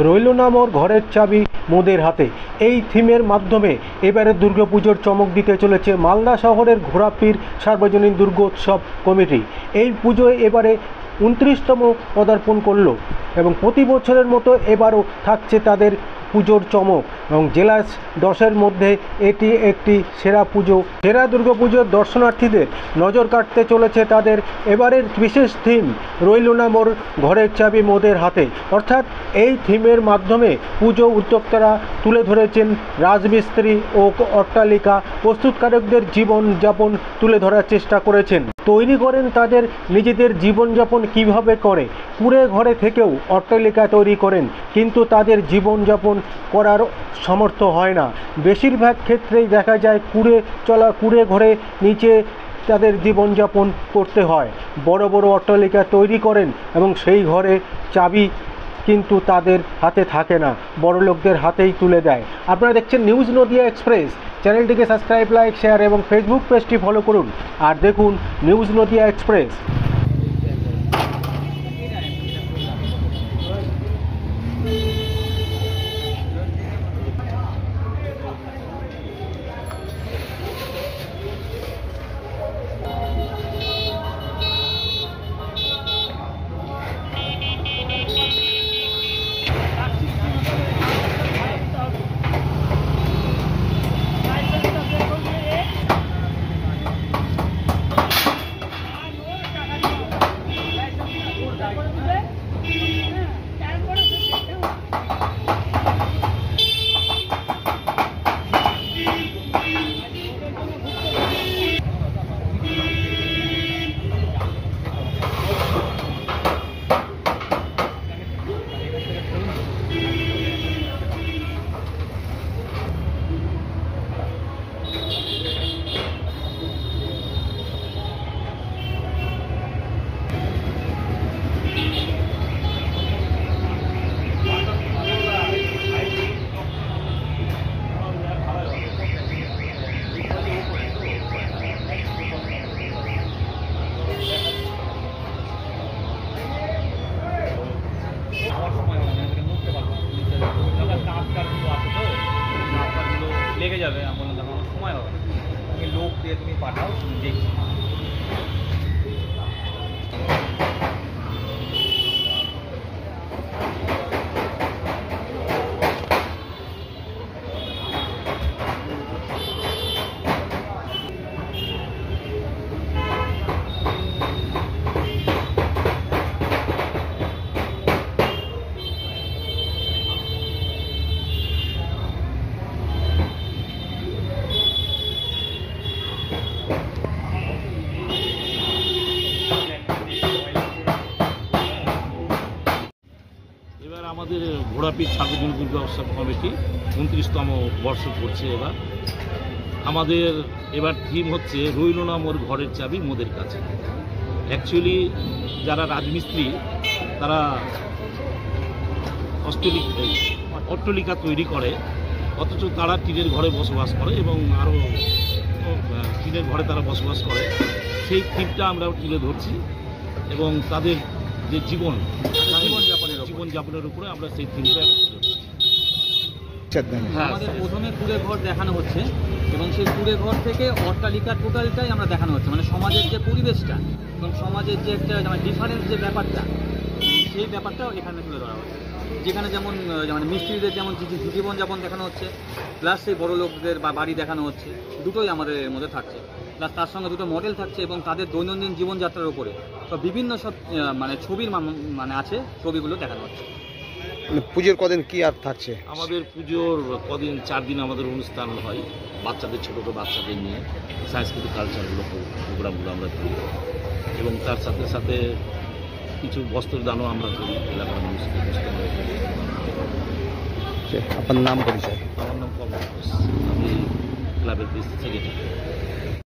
রইল না মোর ঘরের চাবি মোদের হাতে। এই থিমের মাধ্যমে এবারে দুর্গাপুজোর চমক দিতে চলেছে মালদা শহরের ঘোড়াপীর সার্বজনীন দুর্গোৎসব কমিটি। এই পুজোয় এবারে 29তম পদার্পণ করল এবং প্রতি বছরের মতো এবারও থাকছে তাদের পুজোর চমক এবং জেলা 10-এর মধ্যে এটি একটি সেরা পুজো। সেরা দুর্গাপুজোর দর্শনার্থীদের নজর কাটতে চলেছে তাদের এবারের বিশেষ থিম রইল না মোর ঘরের চাবি মোদের হাতে। অর্থাৎ এই থিমের মাধ্যমে পুজো উদ্যোক্তারা তুলে ধরেছেন রাজমিস্ত্রি ও অট্টালিকা প্রস্তুতকারকদের জীবনযাপন তুলে ধরার চেষ্টা করেছেন। তৈরি করেন তাদের নিজেদের জীবনযাপন কিভাবে করে, কুড়ে ঘরে থেকেও অট্টালিকা তৈরি করেন, কিন্তু তাদের জীবনযাপন করার সামর্থ্য হয় না। বেশিরভাগ ক্ষেত্রেই দেখা যায় কুড়ে ঘরে নিচে তাদের জীবনযাপন করতে হয়। বড় বড় অট্টালিকা তৈরি করেন এবং সেই ঘরে চাবি কিন্তু তাদের হাতে থাকে না, বড় লোকদের হাতেই তুলে দেয়। আপনারা দেখছেন নিউজ নদিয়া এক্সপ্রেস। চ্যানেলটিকে সাবস্ক্রাইব, লাইক, শেয়ার এবং ফেসবুক পেজটি ফলো করুন আর দেখুন নিউজ নদিয়া এক্সপ্রেস। লেগে যাবে, আমার সময় হবে, তুমি লোক দিয়ে তুমি পাঠাও, তুমি দেখি। এবার আমাদের ঘোড়াপীর সার্বজনীন দুর্গোৎসব কমিটি 29তম বর্ষ করছে। আমাদের এবার থিম হচ্ছে রইল না মোর ঘরের চাবি মোদের কাছে। অ্যাকচুয়ালি যারা রাজমিস্ত্রি তারা অট্টালিকা তৈরি করে, অথচ তারা টিনের ঘরে বসবাস করে এবং আরও টিনের ঘরে তারা বসবাস করে। সেই থিমটা আমরা তুলে ধরছি এবং তাদের যে জীবনযাপনের উপরে আমরা সেই থিমটা আমাদের প্রথমে কুড়ে ঘর দেখানো হচ্ছে এবং সেই কুড়ে ঘর থেকে অট্টালিকা টোটালটাই আমরা দেখানো হচ্ছে, মানে সমাজের যে পরিবেশটা এবং সমাজের যে একটা ডিফারেন্স যে ব্যাপারটা, সেই ব্যাপারটাও এখানে তুলে ধরা হচ্ছে। যেখানে যেমন মিস্ত্রিদের যেমন জীবনযাপন দেখানো হচ্ছে, প্লাস সেই বড় লোকদের বা বাড়ি দেখানো হচ্ছে, দুটোই আমাদের এর মধ্যে থাকছে। প্লাস তার সঙ্গে দুটো মডেল থাকছে এবং তাদের দৈনন্দিন জীবনযাত্রার উপরে সব বিভিন্ন সব ছবির আছে, ছবিগুলো দেখানো হচ্ছে। পুজোর কদিন কি আর থাকছে? আমাদের পুজোর কদিন 4 দিন আমাদের অনুষ্ঠান হয়, বাচ্চাদের ছোটো ছোটো বাচ্চাদের নিয়ে সাংস্কৃতিক কালচারগুলো প্রোগ্রামগুলো আমরা করি এবং তার সাথে সাথে কিছু বস্ত্রদানও আমরা করি এলাকার মানুষকে। আপনার নাম পরিচয়? আমার নাম কমল ঘোষ, আমি ক্লাবের সেক্রেটারি।